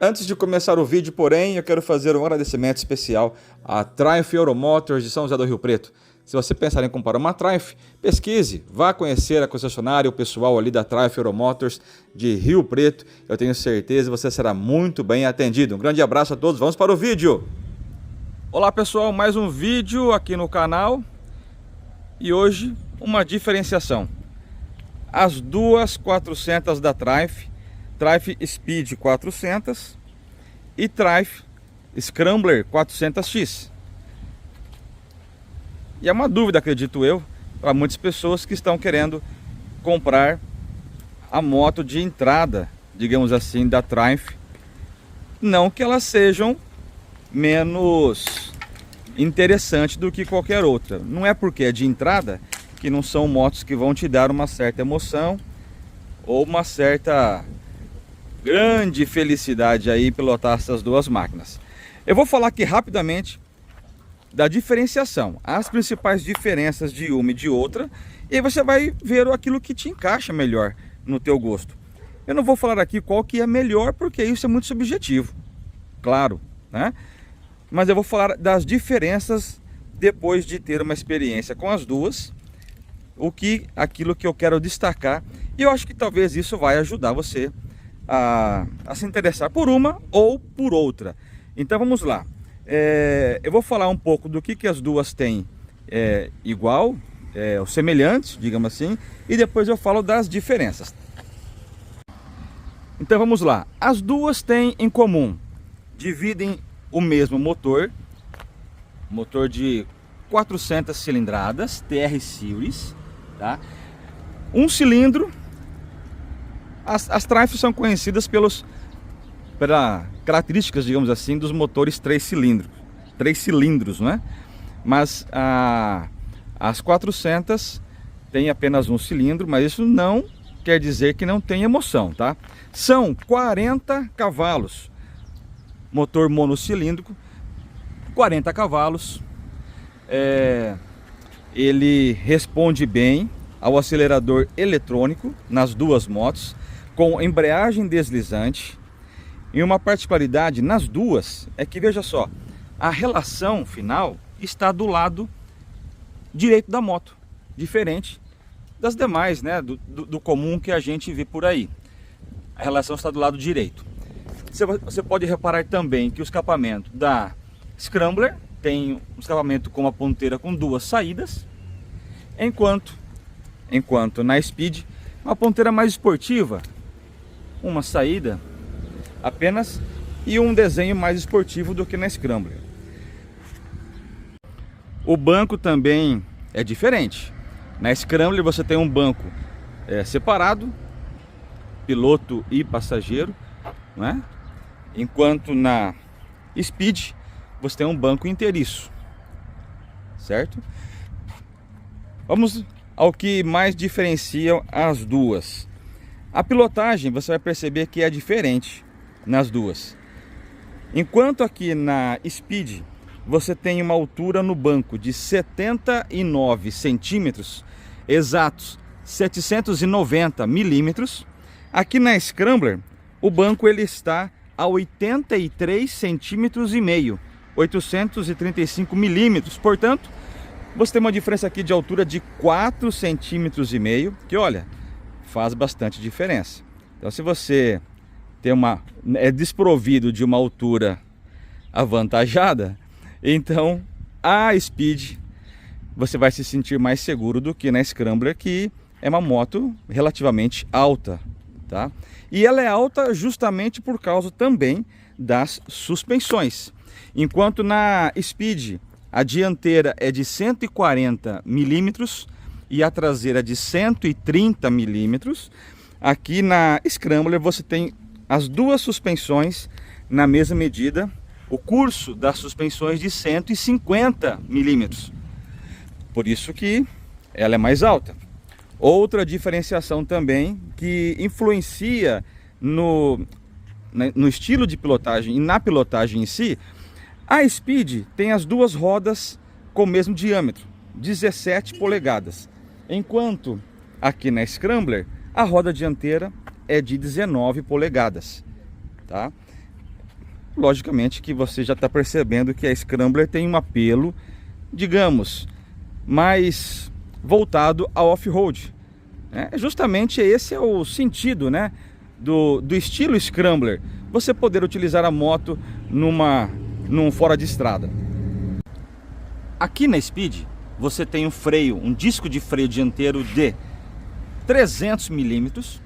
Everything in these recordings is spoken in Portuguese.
Antes de começar o vídeo, porém, eu quero fazer um agradecimento especial à Triumph Euromotors de São José do Rio Preto. Se você pensar em comprar uma Triumph, pesquise, vá conhecer a concessionária, o pessoal ali da Triumph Euromotors de Rio Preto. Eu tenho certeza que você será muito bem atendido. Um grande abraço a todos, vamos para o vídeo! Olá pessoal, mais um vídeo aqui no canal. E hoje uma diferenciação. As duas 400 da Triumph Speed 400 e Triumph Scrambler 400X. E é uma dúvida, acredito eu, para muitas pessoas que estão querendo comprar a moto de entrada, digamos assim, da Triumph. Não que elas sejam menos interessantes do que qualquer outra. Não é porque é de entrada que não são motos que vão te dar uma certa emoção ou uma certa grande felicidade aí pilotar essas duas máquinas. Eu vou falar aqui rapidamente da diferenciação, as principais diferenças de uma e de outra, e aí você vai ver aquilo que te encaixa melhor no teu gosto. Eu não vou falar aqui qual que é melhor, porque isso é muito subjetivo, claro, né? Mas eu vou falar das diferenças depois de ter uma experiência com as duas, aquilo que eu quero destacar, e eu acho que talvez isso vai ajudar você a se interessar por uma ou por outra. Então vamos lá. Eu vou falar um pouco do que as duas têm igual, os semelhantes, digamos assim, e depois eu falo das diferenças. Então vamos lá. As duas têm em comum, dividem o mesmo motor de 400 cilindradas, TR Series, tá? Um cilindro. As Triumph são conhecidas pelas características, digamos assim, dos motores 3 cilindros, né? Mas as 400 tem apenas um cilindro, mas isso não quer dizer que não tem emoção, tá? São 40 cavalos, motor monocilíndrico, 40 cavalos, ele responde bem ao acelerador eletrônico nas duas motos, com embreagem deslizante. E uma particularidade nas duas é que, veja só, a relação final está do lado direito da moto, diferente das demais, né, do comum que a gente vê por aí. A relação está do lado direito. Você pode reparar também que o escapamento da Scrambler tem um escapamento com uma ponteira com duas saídas, enquanto na Speed uma ponteira mais esportiva, uma saída apenas, e um desenho mais esportivo do que na Scrambler. O banco também é diferente. Na Scrambler você tem um banco separado, piloto e passageiro, né? Enquanto na Speed você tem um banco inteiriço, certo? Vamos ao que mais diferencia as duas. A pilotagem você vai perceber que é diferente nas duas. Enquanto aqui na Speed você tem uma altura no banco de 79 centímetros, exatos 790 milímetros, aqui na Scrambler o banco ele está a 83 centímetros e meio, 835 milímetros, portanto você tem uma diferença aqui de altura de 4 centímetros e meio, que olha, faz bastante diferença. Então se você é desprovido de uma altura avantajada, então a Speed você vai se sentir mais seguro do que na Scrambler, que é uma moto relativamente alta, tá? E ela é alta justamente por causa também das suspensões. Enquanto na Speed a dianteira é de 140 milímetros e a traseira de 130 milímetros, aqui na Scrambler você tem as duas suspensões na mesma medida, o curso das suspensões de 150 milímetros. Por isso que ela é mais alta. Outra diferenciação também que influencia no estilo de pilotagem e na pilotagem em si, a Speed tem as duas rodas com o mesmo diâmetro, 17 polegadas. Enquanto aqui na Scrambler a roda dianteira é de 19 polegadas, tá? logicamente que você já está percebendo que a Scrambler tem um apelo, digamos, mais voltado ao off-road. Justamente esse é o sentido, né, do estilo Scrambler, você poder utilizar a moto num fora de estrada. Aqui na Speed você tem um disco de freio dianteiro de 300 milímetros,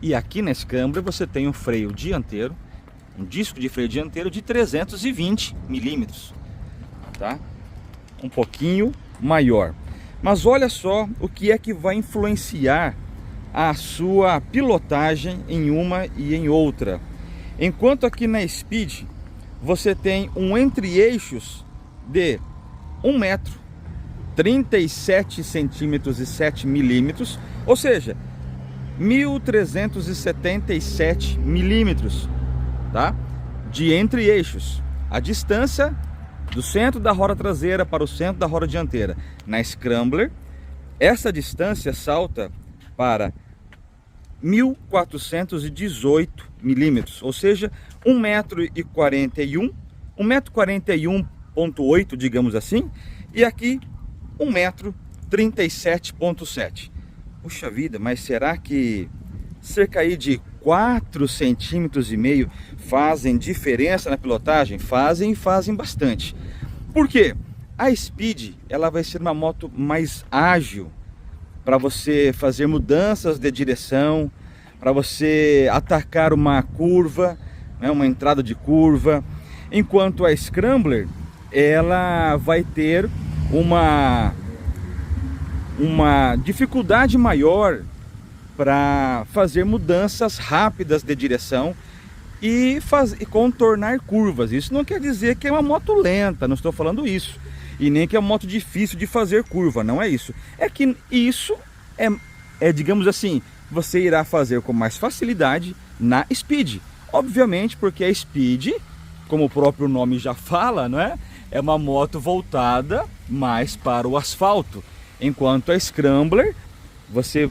e aqui na Scrambler você tem um freio dianteiro, um disco de freio dianteiro de 320 milímetros, tá? Um pouquinho maior. Mas olha só o que é que vai influenciar a sua pilotagem em uma e em outra. Enquanto aqui na Speed você tem um entre-eixos de 1 metro, 37 centímetros e 7 milímetros, ou seja, 1.377 milímetros, tá? De entre-eixos. A distância do centro da roda traseira para o centro da roda dianteira. Na Scrambler, essa distância salta para 1.418 milímetros, ou seja, 1,41 m, 1,41,8 m, digamos assim, e aqui 1,37,7 m. Puxa vida, mas será que cerca aí de 4,5 centímetros fazem diferença na pilotagem? Fazem bastante. Por quê? A Speed, ela vai ser uma moto mais ágil para você fazer mudanças de direção, para você atacar uma curva, né, uma entrada de curva, enquanto a Scrambler, ela vai ter uma dificuldade maior para fazer mudanças rápidas de direção e contornar curvas. Isso não quer dizer que é uma moto lenta, não estou falando isso. E nem que é uma moto difícil de fazer curva, não é isso. É que isso digamos assim, você irá fazer com mais facilidade na Speed. Obviamente porque a Speed, como o próprio nome já fala, não é? É uma moto voltada mais para o asfalto. Enquanto a Scrambler, você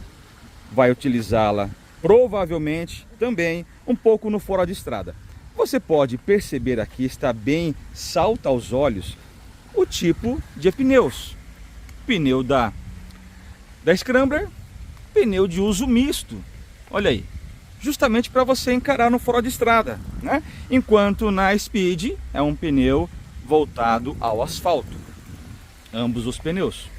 vai utilizá-la provavelmente também um pouco no fora de estrada. Você pode perceber aqui, está bem, salta aos olhos, o tipo de pneus. Pneu da Scrambler, pneu de uso misto. Olha aí, justamente para você encarar no fora de estrada, né? Enquanto na Speed é um pneu voltado ao asfalto. Ambos os pneus.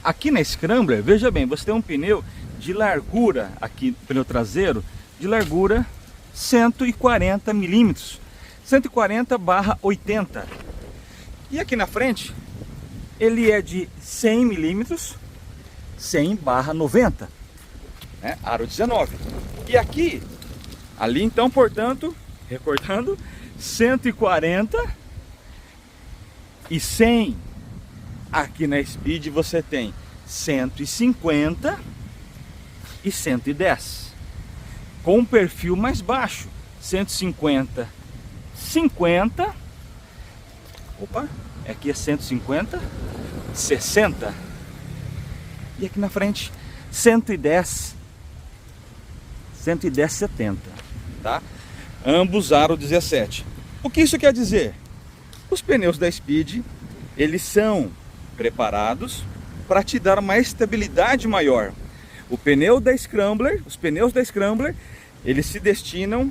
Aqui na Scrambler, veja bem, você tem um pneu de largura, aqui pneu traseiro, de largura 140 milímetros, 140/80. E aqui na frente, ele é de 100 milímetros, 100/90, né? Aro 19. E aqui, ali então, portanto, recordando, 140 e 100. Aqui na Speed você tem 150 e 110, com um perfil mais baixo, 150, 50, opa, aqui é 150, 60, e aqui na frente 110, 70, tá? Ambos aro 17. O que isso quer dizer? Os pneus da Speed, eles são preparados para te dar uma estabilidade maior. Os pneus da Scrambler, eles se destinam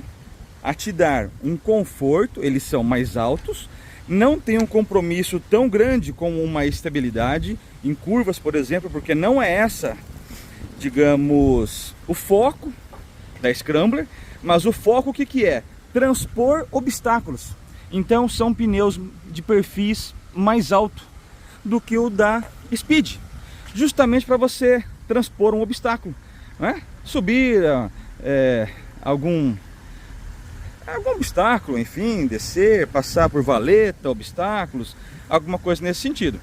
a te dar um conforto, eles são mais altos, não tem um compromisso tão grande com uma estabilidade em curvas, por exemplo, porque não é essa, digamos, o foco da Scrambler, mas o foco o que é? Transpor obstáculos. Então são pneus de perfis mais alto do que o da Speed, justamente para você transpor um obstáculo, né? Subir algum obstáculo, enfim, descer, passar por valeta, obstáculos, alguma coisa nesse sentido.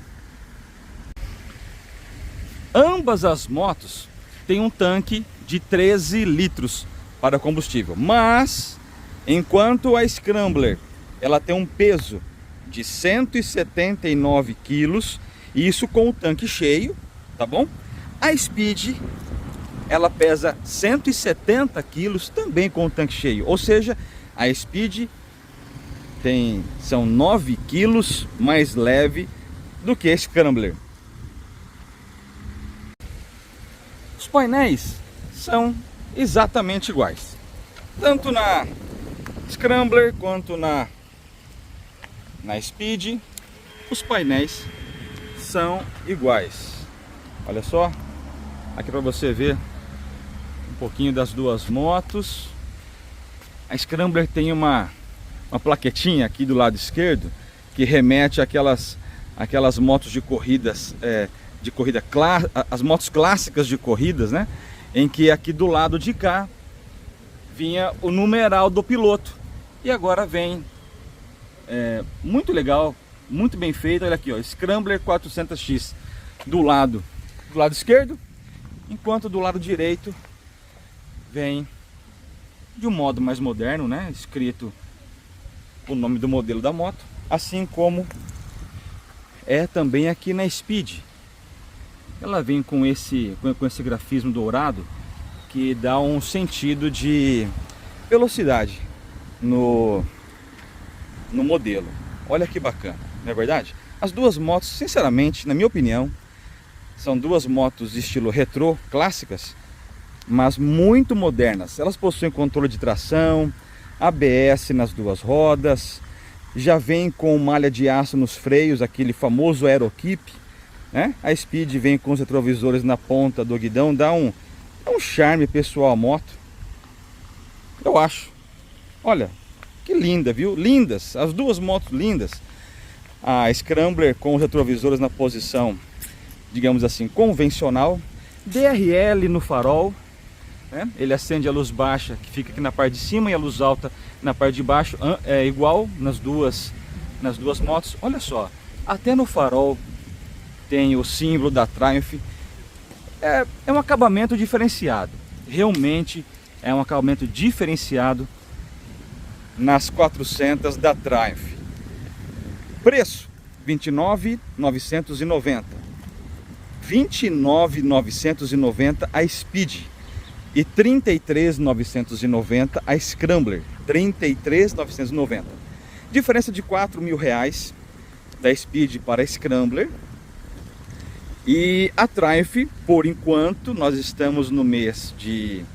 Ambas as motos têm um tanque de 13 litros para combustível, mas enquanto a Scrambler ela tem um peso de 179 quilos, isso com o tanque cheio, tá bom? A Speed, ela pesa 170 quilos também com o tanque cheio, ou seja, a Speed são 9 quilos mais leve do que a Scrambler. Os painéis são exatamente iguais, tanto na Scrambler quanto na Speed. Os painéis são iguais. Olha só, aqui para você ver um pouquinho das duas motos. A Scrambler tem uma plaquetinha aqui do lado esquerdo que remete àquelas motos de corridas, as motos clássicas de corridas, né? Em que aqui do lado de cá vinha o numeral do piloto, e agora vem muito legal, muito bem feito. Olha aqui, ó, Scrambler 400X do lado esquerdo, enquanto do lado direito vem de um modo mais moderno, né? Escrito o nome do modelo da moto, assim como é também aqui na Speed. Ela vem com esse grafismo dourado que dá um sentido de velocidade no modelo. Olha que bacana, não é verdade? As duas motos, sinceramente, na minha opinião, são duas motos estilo retrô, clássicas, mas muito modernas. Elas possuem controle de tração, ABS nas duas rodas, já vem com malha de aço nos freios, aquele famoso Aerokeep, né? A Speed vem com os retrovisores na ponta do guidão, dá um charme pessoal à moto, eu acho. Olha, que linda, viu? Lindas, as duas motos lindas. A Scrambler com os retrovisores na posição, digamos assim, convencional. DRL no farol, né? Ele acende a luz baixa, que fica aqui na parte de cima, e a luz alta na parte de baixo, é igual nas duas motos. Olha só, até no farol tem o símbolo da Triumph. É um acabamento diferenciado, realmente é um acabamento diferenciado nas 400 da Triumph. Preço: R$ 29.990. R$ 29.990 a Speed e R$ 33.990 a Scrambler. R$ 33.990. Diferença de R$ 4.000 da Speed para a Scrambler. E a Triumph, por enquanto, nós estamos no mês de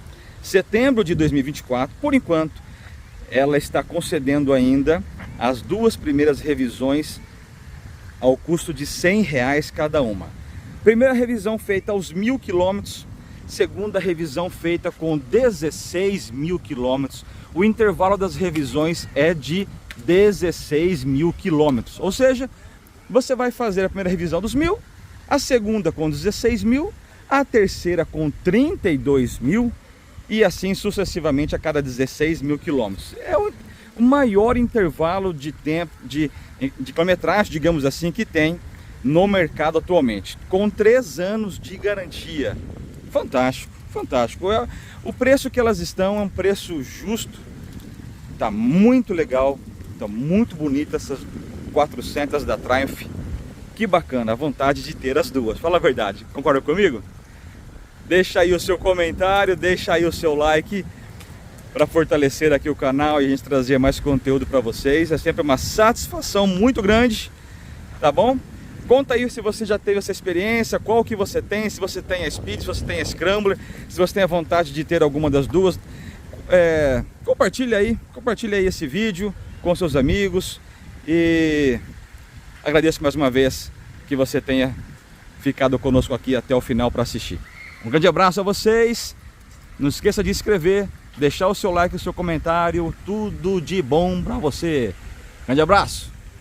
setembro de 2024, por enquanto, ela está concedendo ainda as duas primeiras revisões ao custo de R$ 100 cada uma. Primeira revisão feita aos 1.000 km, segunda revisão feita com 16.000 km. O intervalo das revisões é de 16.000 km, ou seja, você vai fazer a primeira revisão dos 1.000, a segunda com 16.000, a terceira com 32.000 e assim sucessivamente a cada 16.000 quilômetros. É o maior intervalo de tempo, de quilometragem, digamos assim, que tem no mercado atualmente, com 3 anos de garantia. Fantástico, fantástico. O preço que elas estão é um preço justo, tá muito legal, tá muito bonita essas 400 da Triumph. Que bacana, a vontade de ter as duas. Fala a verdade, concorda comigo? Deixa aí o seu comentário, deixa aí o seu like para fortalecer aqui o canal e a gente trazer mais conteúdo para vocês. É sempre uma satisfação muito grande, tá bom? Conta aí se você já teve essa experiência, qual que você tem, se você tem a Speed, se você tem a Scrambler, se você tem a vontade de ter alguma das duas. Compartilha aí esse vídeo com seus amigos e agradeço mais uma vez que você tenha ficado conosco aqui até o final para assistir. Um grande abraço a vocês, não esqueça de se inscrever, deixar o seu like, o seu comentário, tudo de bom para você. Grande abraço!